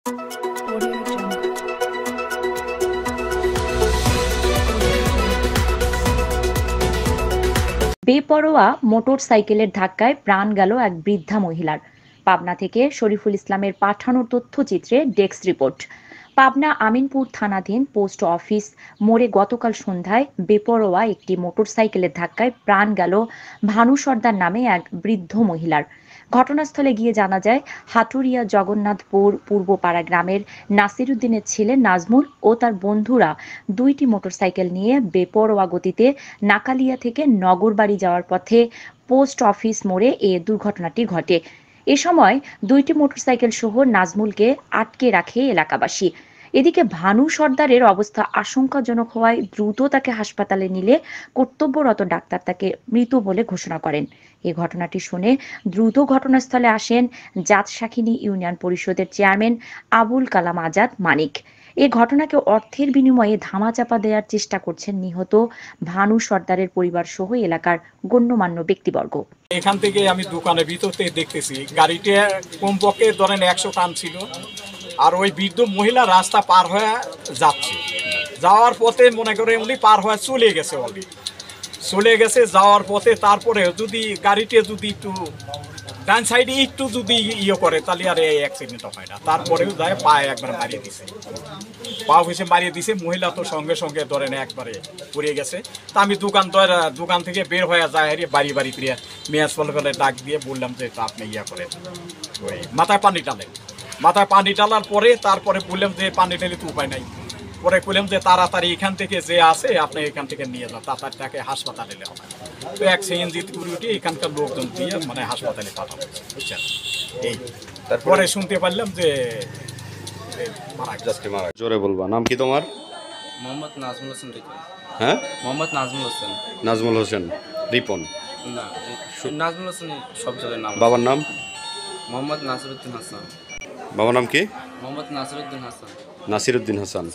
Audio Jungle. বেপরোয়া মোটরসাইকেলের ধাক্কায় প্রাণ গেল এক বৃদ্ধা মহিলার। পাবনা থেকে শরীফুল ইসলামের পাঠানো তথ্যচিত্রে ডেস্ক রিপোর্ট। পাবনা আমিনপুর থানাধীন পোস্ট অফিস মোড়ে গতকাল সন্ধ্যায় বেপরোয়া একটি মোটরসাইকেলের ধাক্কায় প্রাণ গেল ভানু সর্দার নামে এক বৃদ্ধ মহিলার। ঘটনাস্থলে গিয়ে জানা যায়, হাটুরিয়া জগন্নাথপুর পূর্বপাড়া গ্রামের নাসিরুদ্দিনের ছেলে নাজমুল ও তার বন্ধুরা দুইটি মোটরসাইকেল নিয়ে বেপরোয়া গতিতে নাকালিয়া থেকে নগরবাড়ি যাওয়ার পথে পোস্ট অফিস মোড়ে এ দুর্ঘটনাটি ঘটে। এ সময় দুইটি মোটরসাইকেল সহ নাজমুলকে আটকে রাখে এলাকাবাসী। এদিকে ভানু সর্দারের অবস্থা আশঙ্কাজনক হওয়ায় দ্রুত তাকে হাসপাতালে নিলে কর্তব্যরত ডাক্তার তাকে মৃত বলে ঘোষণা করেন। এ ঘটনাটি শুনে দ্রুত ঘটনাস্থলে আসেন জাতশাখিনী ইউনিয়ন পরিষদের চেয়ারম্যান আবুল কালাম আজাদ মানিক। এ ঘটনাকে অর্থের বিনিময়ে ধামাচাপা দেওয়ার চেষ্টা করছেন নিহত ভানু সর্দারের পরিবার সহ এলাকার গণ্যমান্য ব্যক্তিবর্গ। এখান থেকে আমি দোকানের ভিতর থেকে দেখতেছি গাড়িটা কমপক্ষে ধরেন 100 টান ছিল, আর ওই বৃদ্ধ মহিলা রাস্তা পার হয়ে যাচ্ছে। যাওয়ার পথে মনে করে উনি পার হয়ে চলে গেছে, অলরেডি চলে গেছে। যাওয়ার পথে তারপরে যদি গাড়িটা যদি একটু ডান সাইডে একটু যদি ইয়ে করে তাহলে আর এই অ্যাক্সিডেন্ট হয় না। তারপরেও যায় পায়ে একবার মারিয়ে দিছে, পা হয়েছে মারিয়ে দিছে। মহিলা তো সঙ্গে সঙ্গে ধরেন একবারে পড়ে গেছে। তা আমি দোকান থেকে বের হয়ে যায় হারিয়ে বাড়ি বাড়ি ফিরে মেয়াজ ফলে ডাক দিয়ে বললাম যে আপনি ইয়া করেন, ওই মাথায় পানি টালেন। মাথায় পানি টালার পরে তারপরে বললাম যে পানি ঢেলে তো উপায় নাই। পরে বললাম যে তাড়াতাড়ি এখান থেকে যে আসে আপনি এখান থেকে নিয়ে যান, তাড়াতাড়ি তাকে হাসপাতালে নেওয়া হয়। তো এক সিএনজি উঠে এখানকার লোকজন দিয়ে মানে হাসপাতালে পাঠানো হয়েছে, বুঝছেন। এই তারপরে শুনতে পারলাম যে জোরে বলবা, নাম কি তোমার? মোহাম্মদ নাজমুল হোসেন রিপন। হ্যাঁ, মোহাম্মদ নাজমুল হোসেন। নাজমুল হোসেন রিপন। না, নাজমুল হোসেন সব জায়গায় নাম। বাবার নাম? মোহাম্মদ নাসিরুদ্দিন হাসান। বাবার নাম কি? মোহাম্মদ নাসিরুদ্দিন হাসান। নাসিরুদ্দিন হাসান।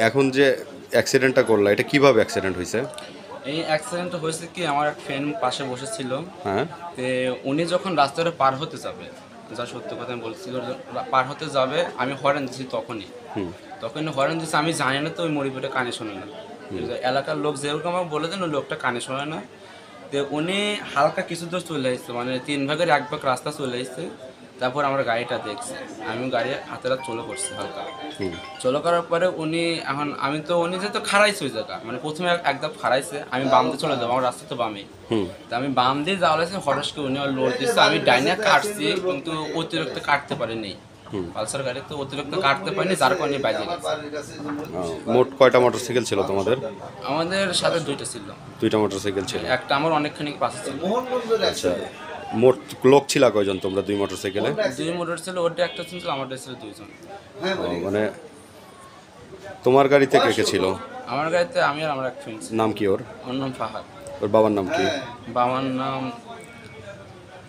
এখন যে অ্যাক্সিডেন্টটা করলা, এটা কিভাবে অ্যাক্সিডেন্ট হয়েছে? এই অ্যাক্সিডেন্টটা হয়েছে কি, আমার এক ফ্রেন্ড পাশে বসেছিল। হ্যাঁ, তো উনি যখন রাস্তাটা পার হতে যাবে, যা সত্য কথা আমি বলছি, পার হতে যাবে আমি হরেন দিচ্ছি তখনই। তখনই হরেন দিচ্ছি, আমি জানি না তো ওই মরিপুরে কানে শোনে না। এলাকার লোক যেরকম আমাকে বলে দেন ওই লোকটা কানে শোনে না। তো উনি হালকা কিছু দূর চলে আসছে, মানে 3 ভাগের 1 ভাগ রাস্তা চলে আসছে। তারপর আমরা গাড়িটা দেখছি, আমি গাড়ি হাতে হাত চলে করছি হালকা। চলে করার পরে উনি এখন উনি যেহেতু খারাইছে ওই জায়গা, মানে প্রথমে একদম খারাইছে, আমি বাম দিয়ে চলে যাবো, আমার রাস্তা তো বামে। তো আমি বাম দিয়ে যাওয়া লাগছে, হঠাৎ উনি লোড দিচ্ছে, আমি ডাইনে কাটছি কিন্তু অতিরিক্ত কাটতে পারিনি। পালসার গাড়ি তো অতিরিক্ত কাটতে পারিনি, যার কারণে বাইরে গেছে। মোট কয়টা মোটরসাইকেল ছিল তোমাদের? আমাদের সাথে 2টা ছিল। 2টা মোটরসাইকেল ছিল। একটা আমার অনেকখানি পাশে ছিল। আচ্ছা, মোট লোক ছিল কয়জন তোমরা 2 মোটরসাইকেলে? 2 মোটর ছিল, ওটা একটা ছিল, আমারটা ছিল 2 জন। মানে তোমার গাড়িতে কে কে ছিল? আমার গাড়িতে আমি আর আমার এক ফ্রেন্ড ছিল। নাম কি ওর? ওর নাম ফাহাদ। ওর বাবার নাম কি? বাবার নাম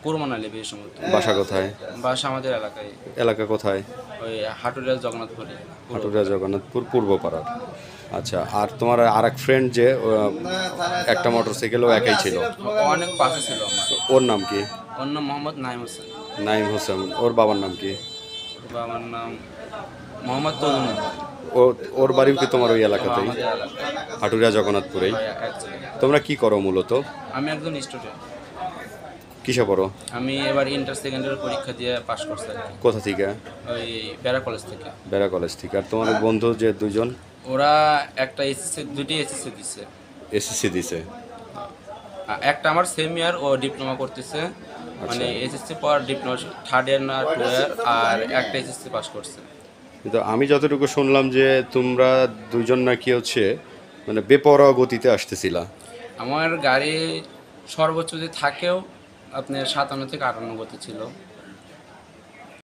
কুরমান আলী বেশমত। বাসা কোথায়? বাসা আমাদের এলাকায়। এলাকা কোথায়? ওই হাটুরিয়া জগন্নাথপুরে। হাটুরিয়া জগন্নাথপুর পূর্বপাড়ার। আচ্ছা, আর তোমার আরেক ফ্রেন্ড যে একটা মোটরসাইকেলও একাই ছিল? অনেক পাশে ছিল আমার। ওর নাম কি? ওর নাম মোহাম্মদ নাইম হোসেন। নাইম হোসেন। ওর বাবার নাম কি? ওর বাবার নাম মোহাম্মদ তজুমুদ্দিন। ওর বাড়িও কি তোমার ওই এলাকাতেই? আমাদের এলাকায় হাটুরিয়া জগন্নাথপুরেই। এক জায়গায়। তোমরা কি করো মূলত? আমি একজন স্টুডেন্ট। কিসে পড়ো? আমি এবার ইন্টার সেকেন্ডারি পরীক্ষা দিয়ে পাশ করছি। কোথা থেকে? ওই বেড়া কলেজ থেকে। বেড়া কলেজ থেকে। আর তোমার বন্ধু যে 2 জন? ওরা একটা এসএসসি, 2টি এসএসসি দিছে। এসএসসি দিছে? একটা আমার সেম ইয়ার, ও ডিপ্লোমা করতেছে, মানে এসএসসি পর ডিপ্লোমা 3rd ইয়ার না 2 ইয়ার, আর একটা এসএসসি পাস করছে। কিন্তু আমি যতটুকু শুনলাম যে তোমরা 2 জন নাকি হচ্ছে মানে বেপরোয়া গতিতে আসতেছিলা। আমার গাড়ি সর্বোচ্চ যদি থাকেও আপনার 57 থেকে 58 গতি ছিল।